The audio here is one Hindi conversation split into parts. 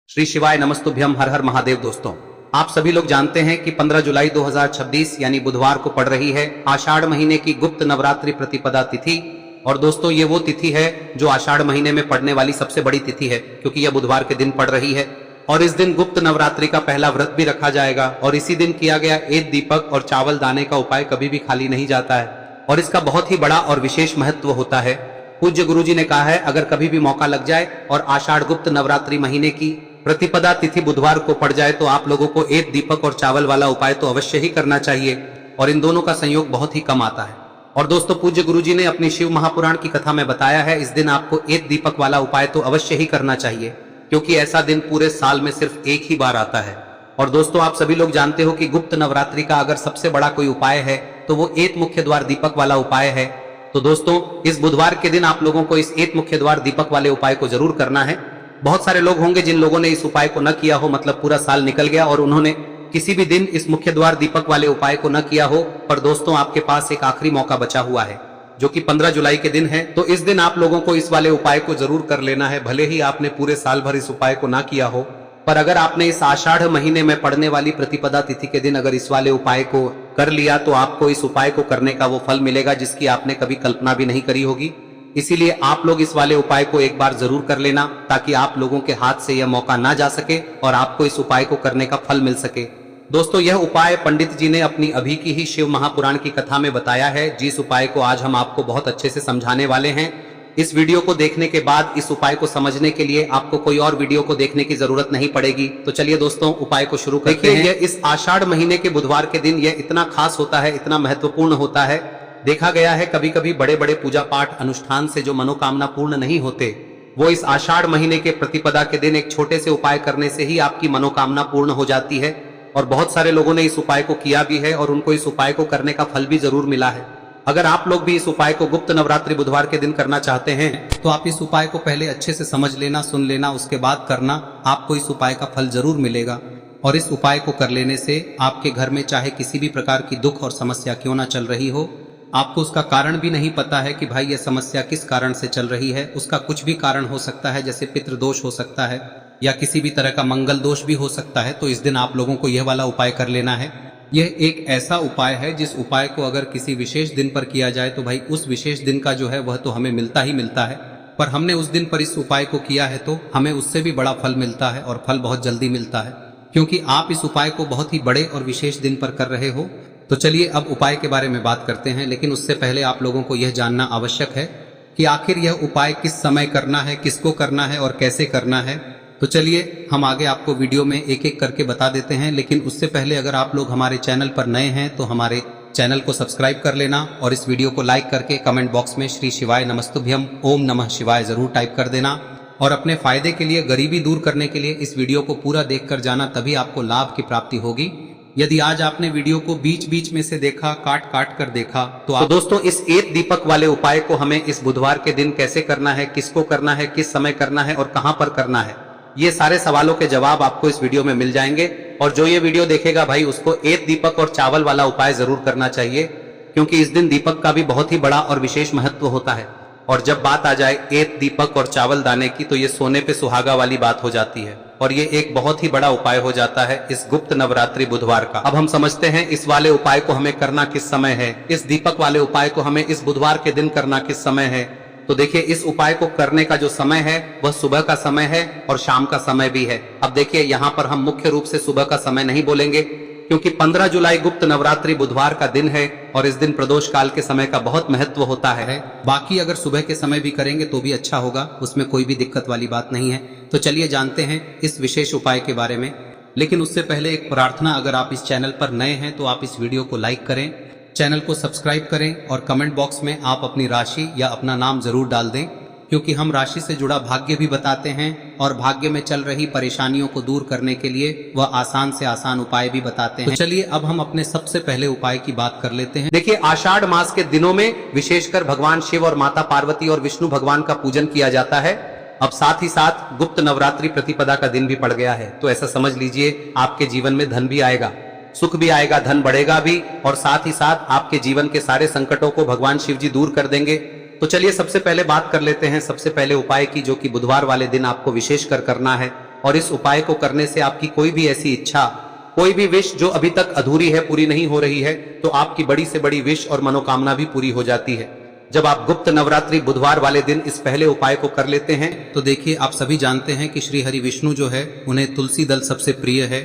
श्री शिवाय नमस्तुभ्यम। हर हर महादेव। दोस्तों, आप सभी लोग जानते हैं कि 15 जुलाई 2026 यानी बुधवार को पड़ रही है आषाढ़ महीने की गुप्त नवरात्रि प्रतिपदा तिथि। और दोस्तों, ये वो तिथि है जो आषाढ़ महीने में पड़ने वाली सबसे बड़ी तिथि है, क्योंकि यह बुधवार के दिन पड़ रही है। और इस दिन गुप्त नवरात्रि का पहला व्रत भी रखा जाएगा और इसी दिन किया गया एक दीपक और चावल दाने का उपाय कभी भी खाली नहीं जाता है और इसका बहुत ही बड़ा और विशेष महत्व होता है। पूज्य गुरुजी ने कहा है, अगर कभी भी मौका लग जाए और आषाढ़ गुप्त नवरात्रि महीने की प्रतिपदा तिथि बुधवार को पड़ जाए तो आप लोगों को एक दीपक और चावल वाला उपाय तो अवश्य ही करना चाहिए और इन दोनों का संयोग बहुत ही कम आता है। और दोस्तों, पूज्य गुरुजी ने अपनी शिव महापुराण की कथा में बताया है, इस दिन आपको एक दीपक वाला उपाय तो अवश्य ही करना चाहिए, क्योंकि ऐसा दिन पूरे साल में सिर्फ एक ही बार आता है। और दोस्तों, आप सभी लोग जानते हो कि गुप्त नवरात्रि का अगर सबसे बड़ा कोई उपाय है तो वो एक मुख्य द्वार दीपक वाला उपाय है। तो दोस्तों, इस बुधवार के दिन आप लोगों को इस एक मुख्य द्वार दीपक वाले उपाय को जरूर करना है। बहुत सारे लोग होंगे जिन लोगों ने इस उपाय को न किया हो, मतलब पूरा साल निकल गया और उन्होंने किसी भी दिन इस मुख्य द्वार दीपक वाले उपाय को न किया हो। पर दोस्तों, आपके पास एक आखिरी मौका बचा हुआ है जो कि 15 जुलाई के दिन है। तो इस दिन आप लोगों को इस वाले उपाय को जरूर कर लेना है, भले ही आपने पूरे साल भर इस उपाय को ना किया हो। पर अगर आपने इस आषाढ़ महीने में पड़ने वाली प्रतिपदा तिथि के दिन अगर इस वाले उपाय को कर लिया तो आपको इस उपाय को करने का वो फल मिलेगा जिसकी आपने कभी कल्पना भी नहीं करी होगी। इसीलिए आप लोग इस वाले उपाय को एक बार जरूर कर लेना, ताकि आप लोगों के हाथ से यह मौका ना जा सके और आपको इस उपाय को करने का फल मिल सके। दोस्तों, यह उपाय पंडित जी ने अपनी अभी की ही शिव महापुराण की कथा में बताया है, जिस उपाय को आज हम आपको बहुत अच्छे से समझाने वाले हैं। इस वीडियो को देखने के बाद इस उपाय को समझने के लिए आपको कोई और वीडियो को देखने की जरूरत नहीं पड़ेगी। तो चलिए दोस्तों, उपाय को शुरू करते हैं। यह इस आषाढ़ महीने के बुधवार के दिन यह इतना खास होता है, इतना महत्वपूर्ण होता है। देखा गया है कभी कभी बड़े बड़े पूजा पाठ अनुष्ठान से जो मनोकामना पूर्ण नहीं होते, वो इस आषाढ़ महीने के प्रतिपदा के दिन एक छोटे से उपाय करने से ही आपकी मनोकामना पूर्ण हो जाती है। और बहुत सारे लोगों ने इस उपाय को किया भी है और उनको इस उपाय को करने का फल भी जरूर मिला है। अगर आप लोग भी इस उपाय को गुप्त नवरात्रि बुधवार के दिन करना चाहते हैं तो आप इस उपाय को पहले अच्छे से समझ लेना, सुन लेना, उसके बाद करना। आपको इस उपाय का फल जरूर मिलेगा। और इस उपाय को कर लेने से आपके घर में चाहे किसी भी प्रकार की दुख और समस्या क्यों ना चल रही हो, आपको उसका कारण भी नहीं पता है कि भाई यह समस्या किस कारण से चल रही है, उसका कुछ भी कारण हो सकता है, जैसे पितृदोष हो सकता है या किसी भी तरह का मंगल दोष भी हो सकता है। तो इस दिन आप लोगों को यह वाला उपाय कर लेना है। यह एक ऐसा उपाय है जिस उपाय को अगर किसी विशेष दिन पर किया जाए तो भाई उस विशेष दिन का जो है वह तो हमें मिलता ही मिलता है। पर हमने उस दिन पर इस उपाय को किया है तो हमें उससे भी बड़ा फल मिलता है और फल बहुत जल्दी मिलता है, क्योंकि आप इस उपाय को बहुत ही बड़े और विशेष दिन पर कर रहे हो। तो चलिए अब उपाय के बारे में बात करते हैं, लेकिन उससे पहले आप लोगों को यह जानना आवश्यक है कि आखिर यह उपाय किस समय करना है, किसको करना है और कैसे करना है। तो चलिए हम आगे आपको वीडियो में एक एक करके बता देते हैं, लेकिन उससे पहले अगर आप लोग हमारे चैनल पर नए हैं तो हमारे चैनल को सब्सक्राइब कर लेना और इस वीडियो को लाइक करके कमेंट बॉक्स में श्री शिवाय नमस्तुभ्यम ओम नमः शिवाय जरूर टाइप कर देना। और अपने फायदे के लिए, गरीबी दूर करने के लिए इस वीडियो को पूरा देखकर जाना, तभी आपको लाभ की प्राप्ति होगी। यदि आज आपने वीडियो को बीच बीच में से देखा, काट काट कर देखा तो दोस्तों, इस एक दीपक वाले उपाय को हमें इस बुधवार के दिन कैसे करना है, किसको करना है, किस समय करना है और कहां पर करना है, ये सारे सवालों के जवाब आपको इस वीडियो में मिल जाएंगे। और जो ये वीडियो देखेगा भाई, उसको एक दीपक और चावल वाला उपाय जरूर करना चाहिए, क्योंकि इस दिन दीपक का भी बहुत ही बड़ा और विशेष महत्व होता है। और जब बात आ जाए एक दीपक और चावल दाने की, तो ये सोने पे सुहागा वाली बात हो जाती है और ये एक बहुत ही बड़ा उपाय हो जाता है इस गुप्त नवरात्रि बुधवार का। अब हम समझते हैं इस वाले उपाय को हमें करना किस समय है, इस दीपक वाले उपाय को हमें इस बुधवार के दिन करना किस समय है। तो देखिए, इस उपाय को करने का जो समय है वह सुबह का समय है और शाम का समय भी है। अब देखिए, यहाँ पर हम मुख्य रूप से सुबह का समय नहीं बोलेंगे, क्योंकि 15 जुलाई गुप्त नवरात्रि बुधवार का दिन है और इस दिन प्रदोष काल के समय का बहुत महत्व होता है। बाकी अगर सुबह के समय भी करेंगे तो भी अच्छा होगा, उसमें कोई भी दिक्कत वाली बात नहीं है। तो चलिए जानते हैं इस विशेष उपाय के बारे में। लेकिन उससे पहले एक प्रार्थना, अगर आप इस चैनल पर नए हैं तो आप इस वीडियो को लाइक करें, चैनल को सब्सक्राइब करें और कमेंट बॉक्स में आप अपनी राशि या अपना नाम जरूर डाल दें, क्योंकि हम राशि से जुड़ा भाग्य भी बताते हैं और भाग्य में चल रही परेशानियों को दूर करने के लिए वह आसान से आसान उपाय भी बताते हैं। तो चलिए अब हम अपने सबसे पहले उपाय की बात कर लेते हैं। देखिए, आषाढ़ मास के दिनों में विशेषकर भगवान शिव और माता पार्वती और विष्णु भगवान का पूजन किया जाता है। अब साथ ही साथ गुप्त नवरात्रि प्रतिपदा का दिन भी पड़ गया है, तो ऐसा समझ लीजिए आपके जीवन में धन भी आएगा, सुख भी आएगा, धन बढ़ेगा भी और साथ ही साथ आपके जीवन के सारे संकटों को भगवान शिव जी दूर कर देंगे। तो चलिए सबसे पहले बात कर लेते हैं सबसे पहले उपाय की, जो कि बुधवार वाले दिन आपको विशेष कर करना है और इस उपाय को करने से आपकी कोई भी ऐसी इच्छा, कोई भी विश जो अभी तक अधूरी है, पूरी नहीं हो रही है, तो आपकी बड़ी से बड़ी विश और मनोकामना भी पूरी हो जाती है। जब आप गुप्त नवरात्रि बुधवार वाले दिन इस पहले उपाय को कर लेते हैं तो देखिए, आप सभी जानते हैं कि श्री हरि विष्णु जो है उन्हें तुलसी दल सबसे प्रिय है।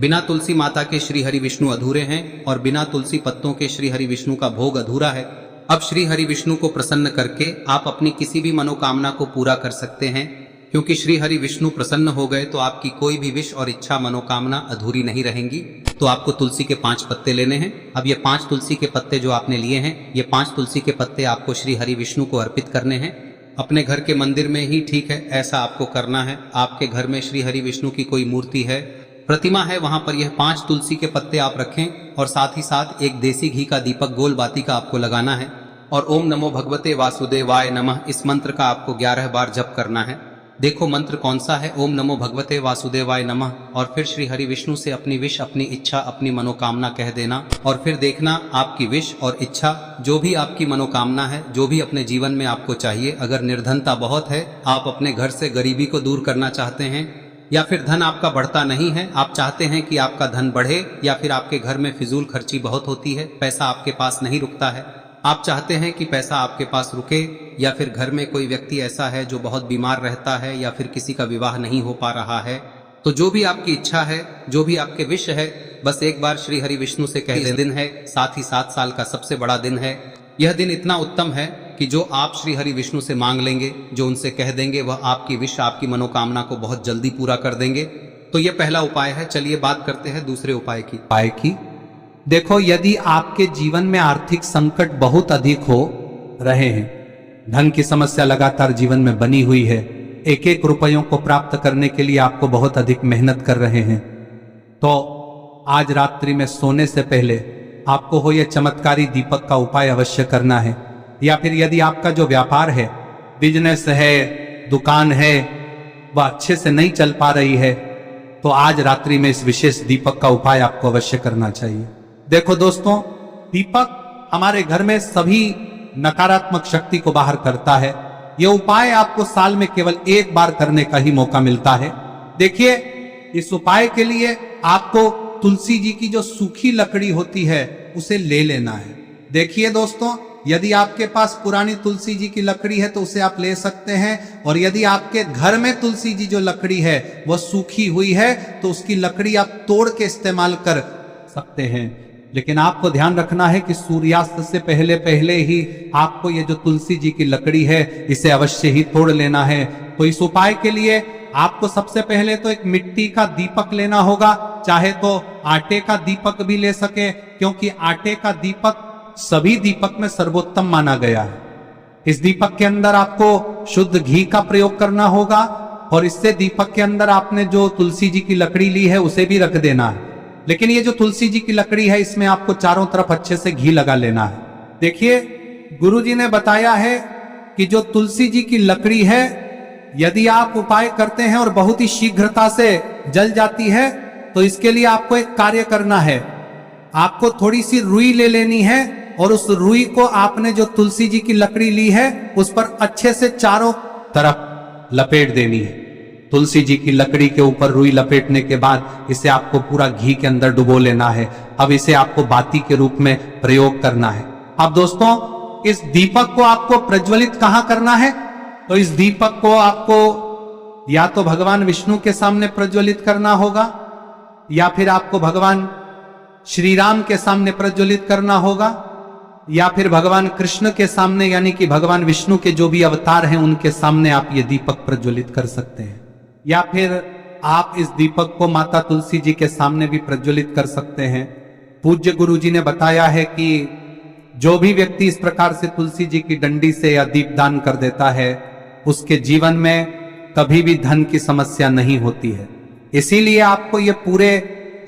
बिना तुलसी माता के श्री हरि विष्णु अधूरे हैं और बिना तुलसी पत्तों के श्री हरि विष्णु का भोग अधूरा है। अब श्री हरि विष्णु को प्रसन्न करके आप अपनी किसी भी मनोकामना को पूरा कर सकते हैं, क्योंकि श्री हरि विष्णु प्रसन्न हो गए तो आपकी कोई भी विश और इच्छा मनोकामना अधूरी नहीं रहेंगी। तो आपको तुलसी के 5 पत्ते लेने हैं। अब ये 5 तुलसी के पत्ते जो आपने लिए हैं, ये 5 तुलसी के पत्ते आपको श्री हरि विष्णु को अर्पित करने हैं। अपने घर के मंदिर में ही ठीक है, ऐसा आपको करना है। आपके घर में श्री हरि विष्णु की कोई मूर्ति है, प्रतिमा है, वहां पर यह 5 तुलसी के पत्ते आप रखें और साथ ही साथ एक देसी घी का दीपक गोल बाती का आपको लगाना है और ओम नमो भगवते वासुदेवाय नमः इस मंत्र का आपको 11 बार जप करना है। देखो मंत्र कौन सा है, ओम नमो भगवते वासुदेवाय नमः, और फिर श्री हरि विष्णु से अपनी विश, अपनी इच्छा, अपनी मनोकामना कह देना और फिर देखना आपकी विश और इच्छा, जो भी आपकी मनोकामना है, जो भी अपने जीवन में आपको चाहिए। अगर निर्धनता बहुत है, आप अपने घर से गरीबी को दूर करना चाहते हैं, या फिर धन आपका बढ़ता नहीं है, आप चाहते हैं कि आपका धन बढ़े, या फिर आपके घर में फिजूल खर्ची बहुत होती है, पैसा आपके पास नहीं रुकता है, आप चाहते हैं कि पैसा आपके पास रुके, या फिर घर में कोई व्यक्ति ऐसा है जो बहुत बीमार रहता है, या फिर किसी का विवाह नहीं हो पा रहा है, तो जो भी आपकी इच्छा है, जो भी आपके विश है, बस एक बार श्री हरि विष्णु से कह दिन है। साथ ही 7 साल का सबसे बड़ा दिन है। यह दिन इतना उत्तम है कि जो आप श्री हरि विष्णु से मांग लेंगे, जो उनसे कह देंगे, वह आपकी विश, आपकी मनोकामना को बहुत जल्दी पूरा कर देंगे। तो यह पहला उपाय है। चलिए बात करते हैं दूसरे उपाय की। देखो, यदि आपके जीवन में आर्थिक संकट बहुत अधिक हो रहे हैं, धन की समस्या लगातार जीवन में बनी हुई है, एक एक रुपयों को प्राप्त करने के लिए आपको बहुत अधिक मेहनत कर रहे हैं, तो आज रात्रि में सोने से पहले आपको हो यह चमत्कारी दीपक का उपाय अवश्य करना है। या फिर यदि आपका जो व्यापार है, बिजनेस है, दुकान है, वह अच्छे से नहीं चल पा रही है, तो आज रात्रि में इस विशेष दीपक का उपाय आपको अवश्य करना चाहिए। देखो दोस्तों, दीपक हमारे घर में सभी नकारात्मक शक्ति को बाहर करता है। यह उपाय आपको साल में केवल 1 बार करने का ही मौका मिलता है। देखिए, इस उपाय के लिए आपको तुलसी जी की जो सूखी लकड़ी होती है उसे ले लेना है। देखिए दोस्तों, यदि आपके पास पुरानी तुलसी जी की लकड़ी है तो उसे आप ले सकते हैं, और यदि आपके घर में तुलसी जी जो लकड़ी है वह सूखी हुई है तो उसकी लकड़ी आप तोड़ के इस्तेमाल कर सकते हैं। लेकिन आपको ध्यान रखना है कि सूर्यास्त से पहले पहले ही आपको ये जो तुलसी जी की लकड़ी है इसे अवश्य ही तोड़ लेना है। तो इस उपाय के लिए आपको सबसे पहले तो एक मिट्टी का दीपक लेना होगा, चाहे तो आटे का दीपक भी ले सके, क्योंकि आटे का दीपक सभी दीपक में सर्वोत्तम माना गया है। इस दीपक के अंदर आपको शुद्ध घी का प्रयोग करना होगा, और इससे दीपक के अंदर आपने जो तुलसी जी की लकड़ी ली है उसे भी रख देना है। लेकिन ये जो तुलसी जी की लकड़ी है, इसमें आपको चारों तरफ अच्छे से घी लगा लेना है। देखिए, गुरुजी ने बताया है कि जो तुलसी जी की लकड़ी है, यदि आप उपाय करते हैं और बहुत ही शीघ्रता से जल जाती है, तो इसके लिए आपको एक कार्य करना है। आपको थोड़ी सी रुई ले लेनी है और उस रुई को आपने जो तुलसी जी की लकड़ी ली है उस पर अच्छे से चारों तरफ लपेट देनी है। तुलसी जी की लकड़ी के ऊपर रुई लपेटने के बाद इसे आपको पूरा घी के अंदर डुबो लेना है। अब इसे आपको बाती के रूप में प्रयोग करना है। अब दोस्तों, इस दीपक को आपको प्रज्वलित कहां करना है? तो इस दीपक को आपको या तो भगवान विष्णु के सामने प्रज्वलित करना होगा, या फिर आपको भगवान श्री राम के सामने प्रज्वलित करना होगा, या फिर भगवान कृष्ण के सामने, यानी कि भगवान विष्णु के जो भी अवतार हैं उनके सामने आप ये दीपक प्रज्वलित कर सकते हैं। या फिर आप इस दीपक को माता तुलसी जी के सामने भी प्रज्वलित कर सकते हैं। पूज्य गुरु जी ने बताया है कि जो भी व्यक्ति इस प्रकार से तुलसी जी की डंडी से या दीपदान कर देता है, उसके जीवन में कभी भी धन की समस्या नहीं होती है। इसीलिए आपको ये पूरे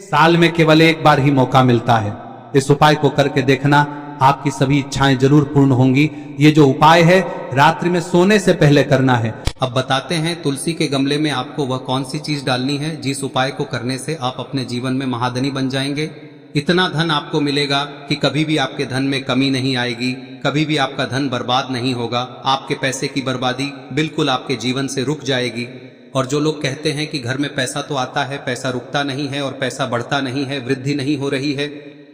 साल में केवल 1 बार ही मौका मिलता है। इस उपाय को करके देखना, आपकी सभी इच्छाएं जरूर पूर्ण होंगी। ये जो उपाय है रात्रि में सोने से पहले करना है। अब बताते हैं तुलसी के गमले में आपको वह कौन सी चीज डालनी है जिस उपाय को करने से आप अपने जीवन में महाधनी बन जाएंगे। इतना धन आपको मिलेगा कि कभी भी आपके धन में कमी नहीं आएगी, कभी भी आपका धन बर्बाद नहीं होगा। आपके पैसे की बर्बादी बिल्कुल आपके जीवन से रुक जाएगी। और जो लोग कहते हैं कि घर में पैसा तो आता है, पैसा रुकता नहीं है और पैसा बढ़ता नहीं है, वृद्धि नहीं हो रही है,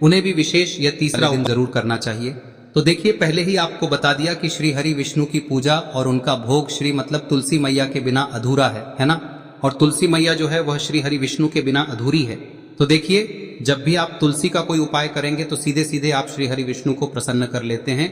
उन्हें भी विशेष यह तीसरा दिन जरूर करना चाहिए। तो देखिए, पहले ही आपको बता दिया कि श्री हरि विष्णु की पूजा और उनका भोग श्री मतलब तुलसी मैया के बिना अधूरा है ना। और तुलसी मैया जो है वह श्री हरि विष्णु के बिना अधूरी है। तो देखिए, जब भी आप तुलसी का कोई उपाय करेंगे तो सीधे सीधे आप श्री हरि विष्णु को प्रसन्न कर लेते हैं।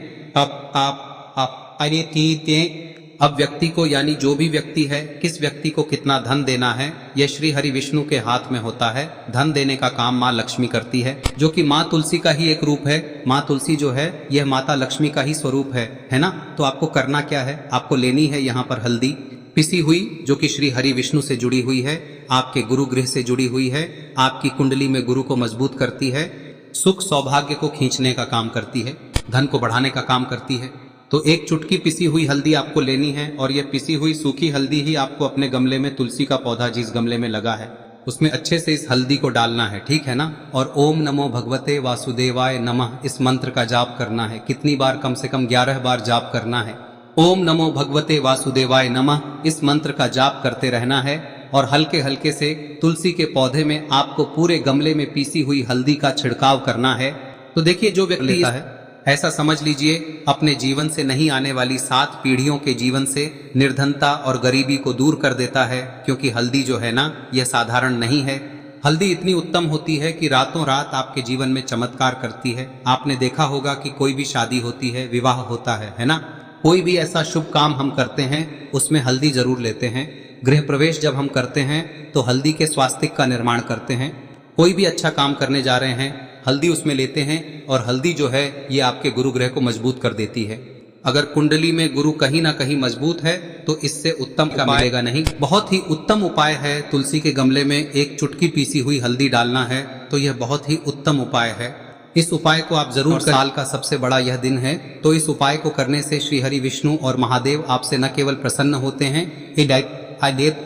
अब व्यक्ति को, यानी जो भी व्यक्ति है, किस व्यक्ति को कितना धन देना है, यह श्री हरि विष्णु के हाथ में होता है। धन देने का काम माँ लक्ष्मी करती है, जो कि माँ तुलसी का ही एक रूप है। माँ तुलसी जो है यह माता लक्ष्मी का ही स्वरूप है ना। तो आपको करना क्या है, आपको लेनी है यहाँ पर हल्दी पिसी हुई, जो कि श्री हरि विष्णु से जुड़ी हुई है, आपके गुरु गृह से जुड़ी हुई है, आपकी कुंडली में गुरु को मजबूत करती है, सुख सौभाग्य को खींचने का काम करती है, धन को बढ़ाने का काम करती है। तो एक चुटकी पिसी हुई हल्दी आपको लेनी है और यह पिसी हुई सूखी हल्दी ही आपको अपने गमले में, तुलसी का पौधा जिस गमले में लगा है उसमें अच्छे से इस हल्दी को डालना है, ठीक है ना। और ओम नमो भगवते वासुदेवाय नमः इस मंत्र का जाप करना है। कितनी बार? कम से कम 11 बार जाप करना है। ओम नमो भगवते वासुदेवाय नमः इस मंत्र का जाप करते रहना है और हल्के हल्के से तुलसी के पौधे में आपको पूरे गमले में पीसी हुई हल्दी का छिड़काव करना है। तो देखिए, जो व्यक्ति लेता है, ऐसा समझ लीजिए अपने जीवन से नहीं आने वाली 7 पीढ़ियों के जीवन से निर्धनता और गरीबी को दूर कर देता है। क्योंकि हल्दी जो है ना, यह साधारण नहीं है। हल्दी इतनी उत्तम होती है कि रातों रात आपके जीवन में चमत्कार करती है। आपने देखा होगा कि कोई भी शादी होती है, विवाह होता है ना, कोई भी ऐसा शुभ काम हम करते हैं उसमें हल्दी जरूर लेते हैं। गृह प्रवेश जब हम करते हैं तो हल्दी के स्वास्तिक का निर्माण करते हैं। कोई भी अच्छा काम करने जा रहे हैं, हल्दी उसमें लेते हैं और हल्दी जो है ये आपके गुरु ग्रह को मजबूत कर देती है। अगर कुंडली में गुरु कहीं ना कहीं मजबूत है तो इससे उत्तम का मिलेगा नहीं। बहुत ही उत्तम उपाय है, तुलसी के गमले में एक चुटकी पीसी हुई हल्दी डालना है, तो यह बहुत ही उत्तम उपाय है। इस उपाय को आप जरूर करें। साल का सबसे बड़ा यह दिन है, तो इस उपाय को करने से श्री हरि विष्णु और महादेव आपसे न केवल प्रसन्न होते हैं,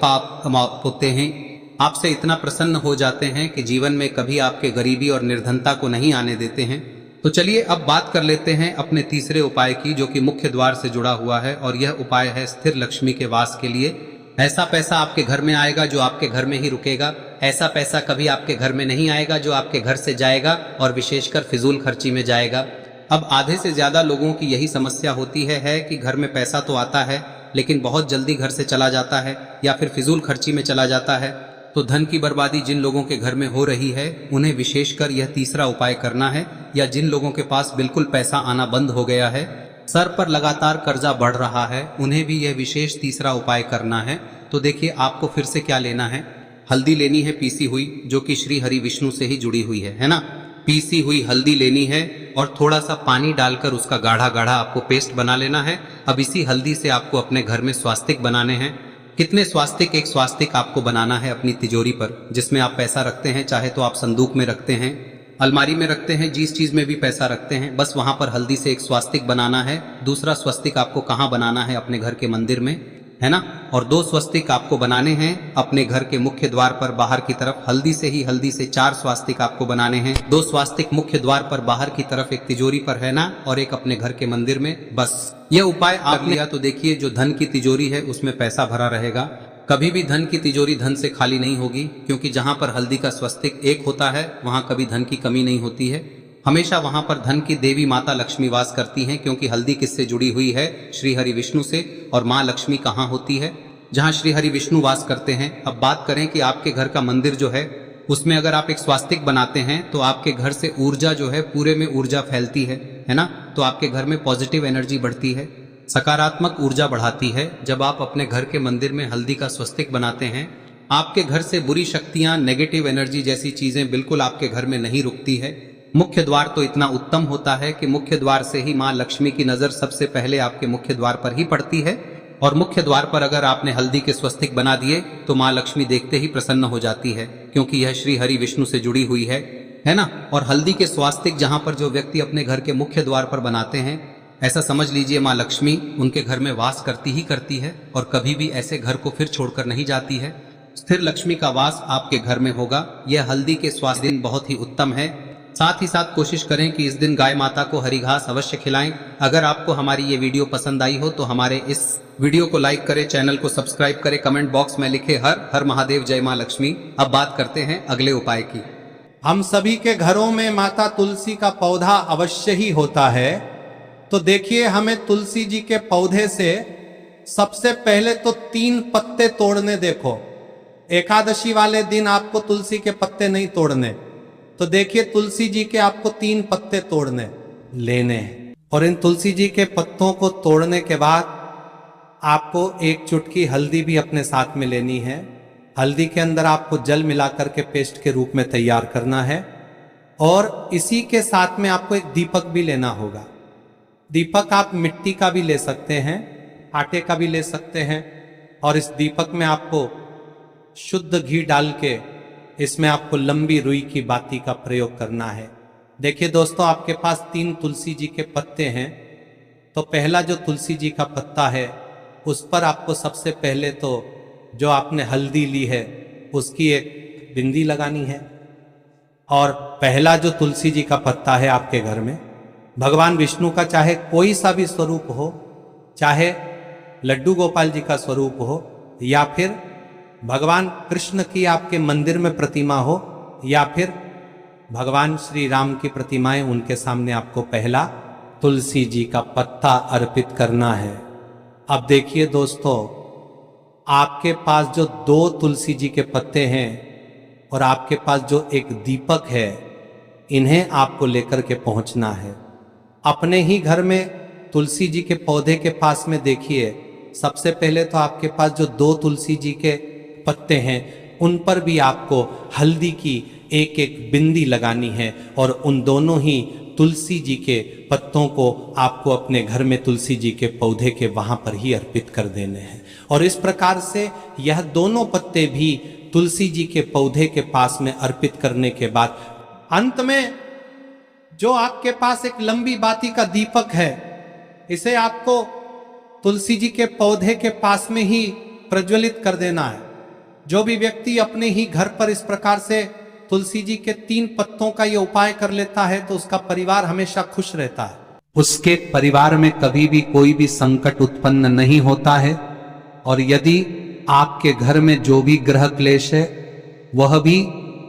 पाप होते हैं, आपसे इतना प्रसन्न हो जाते हैं कि जीवन में कभी आपके गरीबी और निर्धनता को नहीं आने देते हैं। तो चलिए अब बात कर लेते हैं अपने तीसरे उपाय की, जो कि मुख्य द्वार से जुड़ा हुआ है। और यह उपाय है स्थिर लक्ष्मी के वास के लिए। ऐसा पैसा आपके घर में आएगा जो आपके घर में ही रुकेगा। ऐसा पैसा कभी आपके घर में नहीं आएगा जो आपके घर से जाएगा और विशेषकर फिजूल खर्ची में जाएगा। अब आधे से ज्यादा लोगों की यही समस्या होती है कि घर में पैसा तो आता है लेकिन बहुत जल्दी घर से चला जाता है या फिर फिजूल खर्ची में चला जाता है। तो धन की बर्बादी जिन लोगों के घर में हो रही है उन्हें विशेषकर यह तीसरा उपाय करना है। या जिन लोगों के पास बिल्कुल पैसा आना बंद हो गया है, सर पर लगातार कर्जा बढ़ रहा है, उन्हें भी यह विशेष तीसरा उपाय करना है। तो देखिए, आपको फिर से क्या लेना है, हल्दी लेनी है पीसी हुई, जो कि श्री हरि विष्णु से ही जुड़ी हुई है ना। पीसी हुई हल्दी लेनी है और थोड़ा सा पानी डालकर उसका गाढ़ा गाढ़ा आपको पेस्ट बना लेना है। अब इसी हल्दी से आपको अपने घर में स्वास्तिक बनाने हैं। कितने स्वास्तिक? एक स्वास्तिक आपको बनाना है अपनी तिजोरी पर, जिसमें आप पैसा रखते हैं। चाहे तो आप संदूक में रखते हैं, अलमारी में रखते हैं, जिस चीज में भी पैसा रखते हैं, बस वहां पर हल्दी से एक स्वास्तिक बनाना है। दूसरा स्वस्तिक आपको कहाँ बनाना है? अपने घर के मंदिर में, है ना। और 2 स्वस्तिक आपको बनाने हैं अपने घर के मुख्य द्वार पर बाहर की तरफ। हल्दी से 4 स्वास्तिक आपको बनाने हैं। 2 स्वास्तिक मुख्य द्वार पर बाहर की तरफ, एक तिजोरी पर, है ना, और एक अपने घर के मंदिर में। बस यह उपाय आप लिया तो देखिए, जो धन की तिजोरी है उसमें पैसा भरा रहेगा। कभी भी धन की तिजोरी धन से खाली नहीं होगी, क्योंकि जहां पर हल्दी का स्वस्तिक एक होता है वहां कभी धन की कमी नहीं होती है। हमेशा वहां पर धन की देवी माता लक्ष्मी वास करती हैं, क्योंकि हल्दी किससे जुड़ी हुई है? श्री हरि विष्णु से। और माँ लक्ष्मी कहाँ होती है? जहाँ श्री हरि विष्णु वास करते हैं। अब बात करें कि आपके घर का मंदिर जो है उसमें अगर आप एक स्वास्तिक बनाते हैं तो आपके घर से ऊर्जा जो है, पूरे में ऊर्जा फैलती है ना। तो आपके घर में पॉजिटिव एनर्जी बढ़ती है, सकारात्मक ऊर्जा बढ़ाती है। जब आप अपने घर के मंदिर में हल्दी का स्वस्तिक बनाते हैं, आपके घर से बुरी शक्तियां, नेगेटिव एनर्जी जैसी चीजें बिल्कुल आपके घर में नहीं रुकती है। मुख्य द्वार तो इतना उत्तम होता है कि मुख्य द्वार से ही माँ लक्ष्मी की नजर सबसे पहले आपके मुख्य द्वार पर ही पड़ती है। और मुख्य द्वार पर अगर आपने हल्दी के स्वस्तिक बना दिए तो माँ लक्ष्मी देखते ही प्रसन्न हो जाती है, क्योंकि यह श्री हरि विष्णु से जुड़ी हुई है ना। और हल्दी के स्वास्तिक जहां पर जो व्यक्ति अपने घर के मुख्य द्वार पर बनाते हैं, ऐसा समझ लीजिए माँ लक्ष्मी उनके घर में वास करती ही करती है और कभी भी ऐसे घर को फिर छोड़कर नहीं जाती है। स्थिर लक्ष्मी का वास आपके घर में होगा। यह हल्दी के स्वास्थ्य दिन बहुत ही उत्तम है। साथ ही साथ कोशिश करें कि इस दिन गाय माता को हरी घास अवश्य खिलाएं। अगर आपको हमारी ये वीडियो पसंद आई हो तो हमारे इस वीडियो को लाइक करें, चैनल को सब्सक्राइब करें, कमेंट बॉक्स में लिखे हर हर महादेव, जय मां लक्ष्मी। अब बात करते हैं अगले उपाय की। हम सभी के घरों में माता तुलसी का पौधा अवश्य ही होता है। तो देखिए, हमें तुलसी जी के पौधे से सबसे पहले तो 3 पत्ते तोड़ने। देखो, एकादशी वाले दिन आपको तुलसी के पत्ते नहीं तोड़ने। तो देखिए, तुलसी जी के आपको 3 पत्ते तोड़ने लेने हैं। और इन तुलसी जी के पत्तों को तोड़ने के बाद आपको 1 चुटकी हल्दी भी अपने साथ में लेनी है। हल्दी के अंदर आपको जल मिलाकर के पेस्ट के रूप में तैयार करना है। और इसी के साथ में आपको एक दीपक भी लेना होगा। दीपक आप मिट्टी का भी ले सकते हैं, आटे का भी ले सकते हैं। और इस दीपक में आपको शुद्ध घी डाल के इसमें आपको लंबी रुई की बाती का प्रयोग करना है। देखिए दोस्तों, आपके पास 3 तुलसी जी के पत्ते हैं। तो पहला जो तुलसी जी का पत्ता है उस पर आपको सबसे पहले तो जो आपने हल्दी ली है उसकी एक बिंदी लगानी है। और पहला जो तुलसी जी का पत्ता है आपके घर में, भगवान विष्णु का चाहे कोई सा भी स्वरूप हो, चाहे लड्डू गोपाल जी का स्वरूप हो, या फिर भगवान कृष्ण की आपके मंदिर में प्रतिमा हो, या फिर भगवान श्री राम की प्रतिमाएं, उनके सामने आपको पहला तुलसी जी का पत्ता अर्पित करना है। अब देखिए दोस्तों, आपके पास जो 2 तुलसी जी के पत्ते हैं और आपके पास जो एक दीपक है, इन्हें आपको लेकर के पहुंचना है। अपने ही घर में तुलसी जी के पौधे के पास में देखिए, सबसे पहले तो आपके पास जो 2 तुलसी जी के पत्ते हैं उन पर भी आपको हल्दी की एक एक बिंदी लगानी है। और उन दोनों ही तुलसी जी के पत्तों को आपको अपने घर में तुलसी जी के पौधे के वहां पर ही अर्पित कर देने हैं। और इस प्रकार से यह दोनों पत्ते भी तुलसी जी के पौधे के पास में अर्पित करने के बाद अंत में जो आपके पास एक लंबी बाती का दीपक है, इसे आपको तुलसी जी के पौधे के पास में ही प्रज्वलित कर देना है। जो भी व्यक्ति अपने ही घर पर इस प्रकार से तुलसी जी के 3 पत्तों का यह उपाय कर लेता है तो उसका परिवार हमेशा खुश रहता है। उसके परिवार में कभी भी कोई भी संकट उत्पन्न नहीं होता है। और यदि आपके घर में जो भी ग्रह क्लेश है वह भी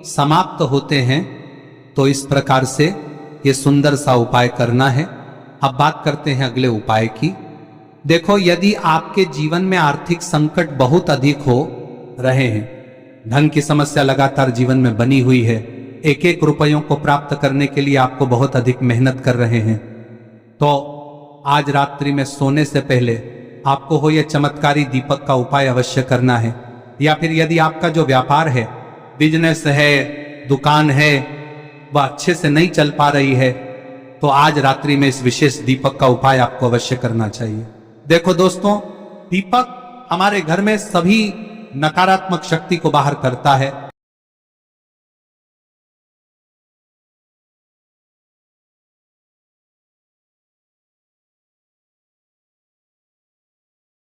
समाप्त होते हैं। तो इस प्रकार से ये सुंदर सा उपाय करना है। अब बात करते हैं अगले उपाय की। देखो, यदि आपके जीवन में आर्थिक संकट बहुत अधिक हो रहे हैं, धन की समस्या लगातार जीवन में बनी हुई है, एक एक रुपयों को प्राप्त करने के लिए आपको बहुत अधिक मेहनत कर रहे हैं, तो आज रात्रि में सोने से पहले आपको हो यह चमत्कारी दीपक का उपाय अवश्य करना है। या फिर यदि आपका जो व्यापार है, बिजनेस है, दुकान है, वह अच्छे से नहीं चल पा रही है, तो आज रात्रि में इस विशेष दीपक का उपाय आपको अवश्य करना चाहिए। देखो दोस्तों, दीपक हमारे घर में सभी नकारात्मक शक्ति को बाहर करता है।